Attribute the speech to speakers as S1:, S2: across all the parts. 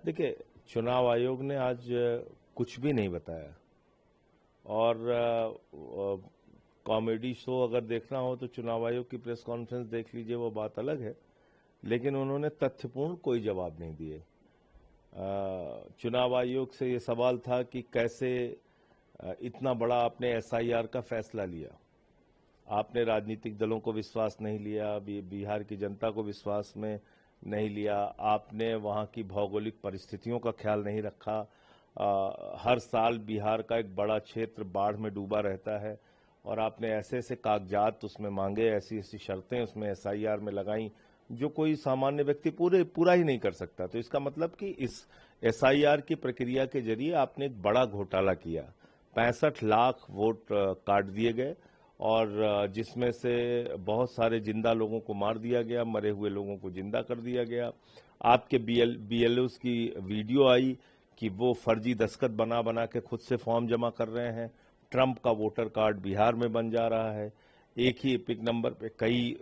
S1: देखिए, चुनाव आयोग ने आज कुछ भी नहीं बताया और कॉमेडी शो अगर देखना हो तो चुनाव आयोग की प्रेस कॉन्फ्रेंस देख लीजिए, वो बात अलग है। लेकिन उन्होंने तथ्यपूर्ण कोई जवाब नहीं दिए। चुनाव आयोग से ये सवाल था कि कैसे इतना बड़ा आपने एसआईआर का फैसला लिया, आपने राजनीतिक दलों को विश्वास नहीं लिया, बिहार की जनता को विश्वास में नहीं लिया, आपने वहां की भौगोलिक परिस्थितियों का ख्याल नहीं रखा। हर साल बिहार का एक बड़ा क्षेत्र बाढ़ में डूबा रहता है और आपने ऐसे ऐसे कागजात उसमें मांगे, ऐसी ऐसी शर्तें उसमें एसआईआर में लगाई जो कोई सामान्य व्यक्ति पूरा ही नहीं कर सकता। तो इसका मतलब कि इस एसआईआर की प्रक्रिया के जरिए आपने एक बड़ा घोटाला किया। 65 लाख वोट काट दिए गए और जिसमें से बहुत सारे जिंदा लोगों को मार दिया गया, मरे हुए लोगों को जिंदा कर दिया गया। आपके बीएलओस की वीडियो आई कि वो फर्जी दस्तखत बना बना के खुद से फॉर्म जमा कर रहे हैं। ट्रंप का वोटर कार्ड बिहार में बन जा रहा है, एक ही एपिक नंबर पे कई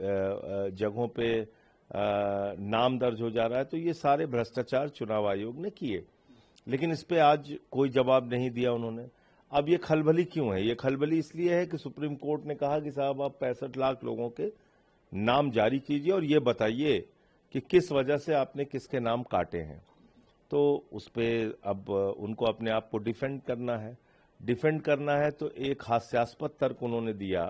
S1: जगहों पे नाम दर्ज हो जा रहा है। तो ये सारे भ्रष्टाचार चुनाव आयोग ने किए, लेकिन इस पे आज कोई जवाब नहीं दिया उन्होंने। अब ये खलबली क्यों है? ये खलबली इसलिए है कि सुप्रीम कोर्ट ने कहा कि साहब आप 65 लाख लोगों के नाम जारी कीजिए और ये बताइए कि किस वजह से आपने किसके नाम काटे हैं। तो उस पर अब उनको अपने आप को डिफेंड करना है। तो एक हास्यास्पद तर्क उन्होंने दिया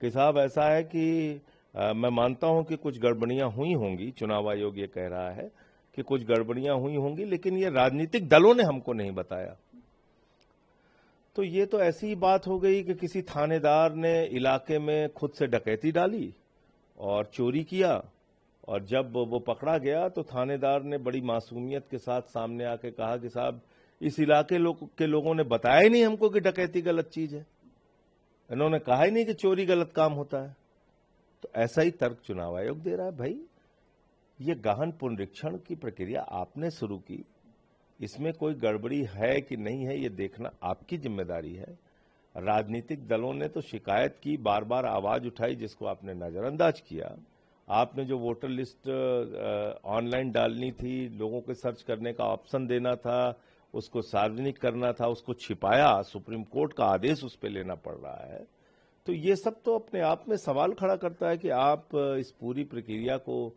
S1: कि साहब ऐसा है कि मैं मानता हूं कि कुछ गड़बड़ियां हुई होंगी, चुनाव आयोग ये कह रहा है कि कुछ गड़बड़ियां हुई होंगी, लेकिन ये राजनीतिक दलों ने हमको नहीं बताया। तो ये तो ऐसी ही बात हो गई कि किसी थानेदार ने इलाके में खुद से डकैती डाली और चोरी किया, और जब वो पकड़ा गया तो थानेदार ने बड़ी मासूमियत के साथ सामने आके कहा कि साहब इस इलाके के लोगों ने बताया ही नहीं हमको कि डकैती गलत चीज है, इन्होंने कहा ही नहीं कि चोरी गलत काम होता है। तो ऐसा ही तर्क चुनाव आयोग दे रहा है। भाई, ये गहन पुनरीक्षण की प्रक्रिया आपने शुरू की, इसमें कोई गड़बड़ी है कि नहीं है ये देखना आपकी जिम्मेदारी है। राजनीतिक दलों ने तो शिकायत की, बार बार आवाज उठाई, जिसको आपने नजरअंदाज किया। आपने जो वोटर लिस्ट ऑनलाइन डालनी थी, लोगों के सर्च करने का ऑप्शन देना था, उसको सार्वजनिक करना था, उसको छिपाया, सुप्रीम कोर्ट का आदेश उस पर लेना पड़ रहा है। तो ये सब तो अपने आप में सवाल खड़ा करता है कि आप इस पूरी प्रक्रिया को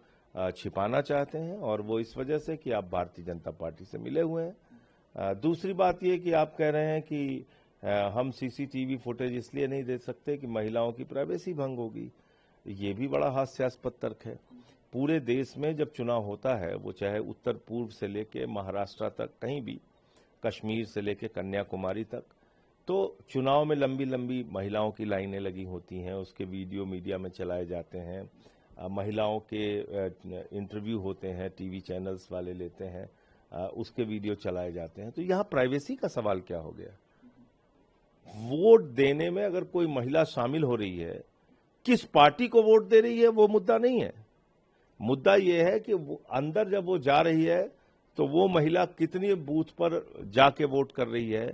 S1: छिपाना चाहते हैं, और वो इस वजह से कि आप भारतीय जनता पार्टी से मिले हुए हैं। दूसरी बात ये कि आप कह रहे हैं कि हम सीसीटीवी फुटेज इसलिए नहीं दे सकते कि महिलाओं की प्राइवेसी भंग होगी। ये भी बड़ा हास्यास्पद तर्क है। पूरे देश में जब चुनाव होता है, वो चाहे उत्तर पूर्व से लेके महाराष्ट्र तक, कहीं भी, कश्मीर से लेके कन्याकुमारी तक, तो चुनाव में लंबी लंबी महिलाओं की लाइनें लगी होती हैं, उसके वीडियो मीडिया में चलाए जाते हैं, महिलाओं के इंटरव्यू होते हैं, टीवी चैनल्स वाले लेते हैं, उसके वीडियो चलाए जाते हैं। तो यहाँ प्राइवेसी का सवाल क्या हो गया? वोट देने में अगर कोई महिला शामिल हो रही है, किस पार्टी को वोट दे रही है वो मुद्दा नहीं है। मुद्दा ये है कि अंदर जब वो जा रही है तो वो महिला कितनी बूथ पर जाके वोट कर रही है,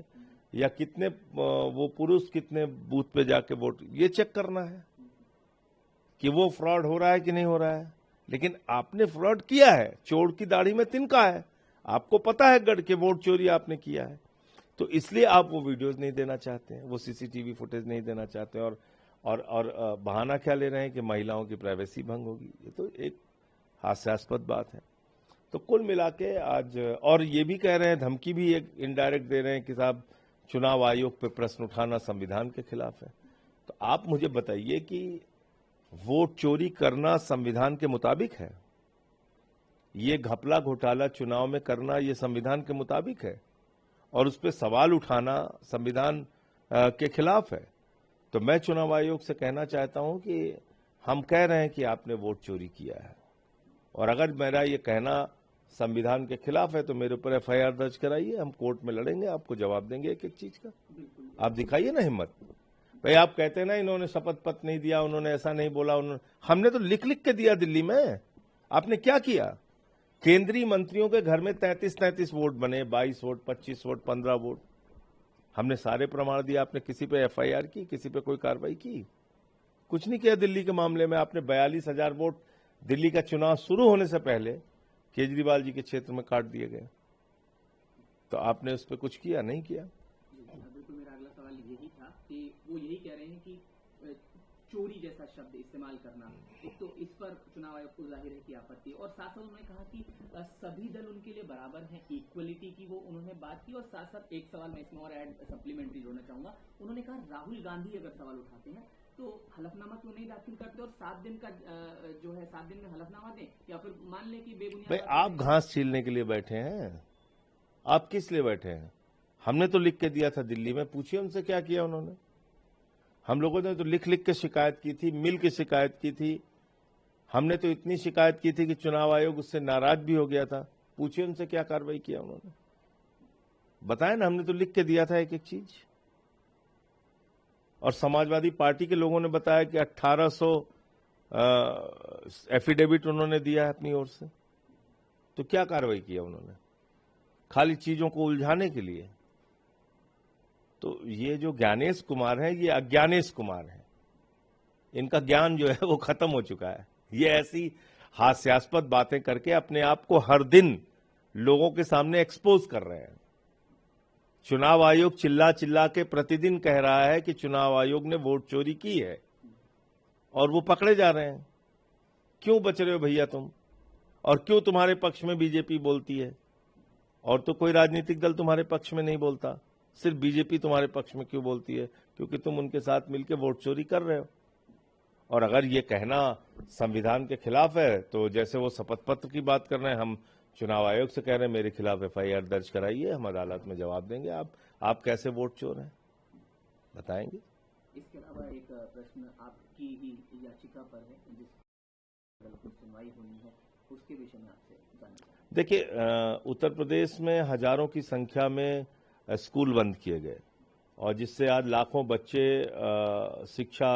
S1: या कितने वो पुरुष कितने बूथ पे जाके वोट, ये चेक करना है कि वो फ्रॉड हो रहा है कि नहीं हो रहा है। लेकिन आपने फ्रॉड किया है, चोर की दाढ़ी में तिनका है, आपको पता है गढ़ के वोट चोरी आपने किया है, तो इसलिए आप वो वीडियोज नहीं देना चाहते हैं, वो सीसीटीवी फुटेज नहीं देना चाहते हैं, और बहाना क्या ले रहे हैं कि महिलाओं की प्राइवेसी भंग होगी। ये तो एक हास्यास्पद बात है। तो कुल मिला के आज, और ये भी कह रहे हैं, धमकी भी एक इनडायरेक्ट दे रहे हैं कि साहब चुनाव आयोग पे प्रश्न उठाना संविधान के खिलाफ है। तो आप मुझे बताइए कि वोट चोरी करना संविधान के मुताबिक है? ये घपला घोटाला चुनाव में करना ये संविधान के मुताबिक है? और उस पर सवाल उठाना संविधान के खिलाफ है? तो मैं चुनाव आयोग से कहना चाहता हूं कि हम कह रहे हैं कि आपने वोट चोरी किया है, और अगर मेरा ये कहना संविधान के खिलाफ है तो मेरे ऊपर एफआईआर दर्ज कराइए, हम कोर्ट में लड़ेंगे, आपको जवाब देंगे एक एक चीज का। आप दिखाइए ना हिम्मत। भाई, आप कहते हैं ना इन्होंने शपथ पत्र नहीं दिया, उन्होंने ऐसा नहीं बोला, हमने तो लिख लिख के दिया दिल्ली में। आपने क्या किया? केंद्रीय मंत्रियों के घर में 33-33 वोट बने, 22 वोट, 25 वोट, 15 वोट, हमने सारे प्रमाण दिए। आपने किसी पे एफआईआर की, किसी पे कोई कार्रवाई की? कुछ नहीं किया। दिल्ली के मामले में आपने 42,000 वोट दिल्ली का चुनाव शुरू होने से पहले केजरीवाल जी के क्षेत्र में काट दिए गए। तो आपने उस पर कुछ किया? नहीं किया।
S2: बिल्कुल, मेरा अगला सवाल यही था कि वो यही कह रहे हैं कि चोरी जैसा शब्द इस्तेमाल करना, एक तो इस पर चुनाव आयोग को जाहिर है कि आपत्ति है, और साथ साथ उन्होंने कहा कि सभी दल उनके लिए बराबर हैं, इक्वलिटी की वो उन्होंने बात की। और साथ साथ एक सवाल मैं इसमें और सप्लीमेंट्री जोड़ना चाहूंगा, उन्होंने कहा राहुल गांधी अगर सवाल उठाते हैं तो हलफनामा क्यों नहीं दाखिल करते और 7 दिन का जो है 7 दिन में हलफनामा दें, या फिर मान लें कि बेबुनियाद।
S1: भाई आप घास छीलने के लिए बैठे हैं, आप किस लिए बैठे हैं? हमने तो लिख के दिया था दिल्ली में, पूछिए उनसे क्या किया उन्होंने। हम लोगों ने तो लिख लिख के शिकायत की थी, मिल के शिकायत की थी। हमने तो इतनी शिकायत की थी कि चुनाव आयोग उससे नाराज भी हो गया था। पूछिए उनसे क्या कार्रवाई किया उन्होंने, बताएं ना। हमने तो लिख के दिया था एक एक चीज। और समाजवादी पार्टी के लोगों ने बताया कि 1800 एफिडेविट उन्होंने दिया है अपनी ओर से। तो क्या कार्रवाई किया उन्होंने? खाली चीजों को उलझाने के लिए। तो ये जो ज्ञानेश कुमार है, ये अज्ञानेश कुमार है। इनका ज्ञान जो है वो खत्म हो चुका है। ये ऐसी हास्यास्पद बातें करके अपने आप को हर दिन लोगों के सामने एक्सपोज कर रहे हैं। चुनाव आयोग चिल्ला चिल्ला के प्रतिदिन कह रहा है कि चुनाव आयोग ने वोट चोरी की है, और वो पकड़े जा रहे हैं। क्यों बच रहे हो भैया तुम? और क्यों तुम्हारे पक्ष में बीजेपी बोलती है और तो कोई राजनीतिक दल तुम्हारे पक्ष में नहीं बोलता? सिर्फ बीजेपी तुम्हारे पक्ष में क्यों बोलती है? क्योंकि तुम उनके साथ मिलकर वोट चोरी कर रहे हो। और अगर ये कहना संविधान के खिलाफ है, तो जैसे वो शपथ पत्र की बात कर रहे हैं, हम चुनाव आयोग से कह रहे हैं मेरे खिलाफ एफआईआर दर्ज कराइए, हम अदालत में जवाब देंगे। आप कैसे वोट चोर हैं बताएंगे?
S2: इसके अलावा एक प्रश्न आपकी ही याचिका पर है, जिस सुनवाई होनी है, उसके विषय में आपसे जानना चाहूंगा।
S1: देखिए, उत्तर प्रदेश में हजारों की संख्या में स्कूल बंद किए गए, और जिससे आज लाखों बच्चे शिक्षा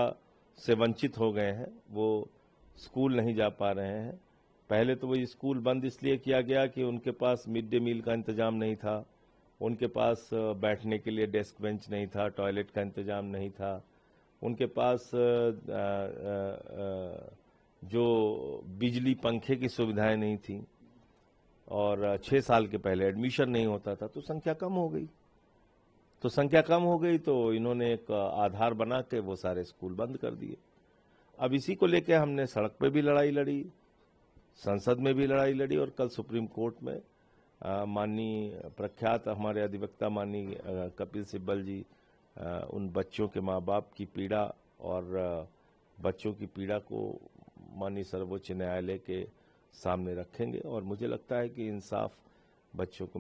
S1: से वंचित हो गए हैं। वो स्कूल नहीं जा पा रहे हैं। पहले तो वो स्कूल बंद इसलिए किया गया कि उनके पास मिड डे मील का इंतजाम नहीं था, उनके पास बैठने के लिए डेस्क बेंच नहीं था, टॉयलेट का इंतजाम नहीं था, उनके पास जो बिजली पंखे की सुविधाएं नहीं थी, और 6 साल के पहले एडमिशन नहीं होता था। तो संख्या कम हो गई। तो इन्होंने एक आधार बना के वो सारे स्कूल बंद कर दिए। अब इसी को लेके हमने सड़क पे भी लड़ाई लड़ी, संसद में भी लड़ाई लड़ी, और कल सुप्रीम कोर्ट में माननीय प्रख्यात हमारे अधिवक्ता माननीय कपिल सिब्बल जी उन बच्चों के माँ बाप की पीड़ा और बच्चों की पीड़ा को माननीय सर्वोच्च न्यायालय के सामने रखेंगे। और मुझे लगता है कि इंसाफ बच्चों को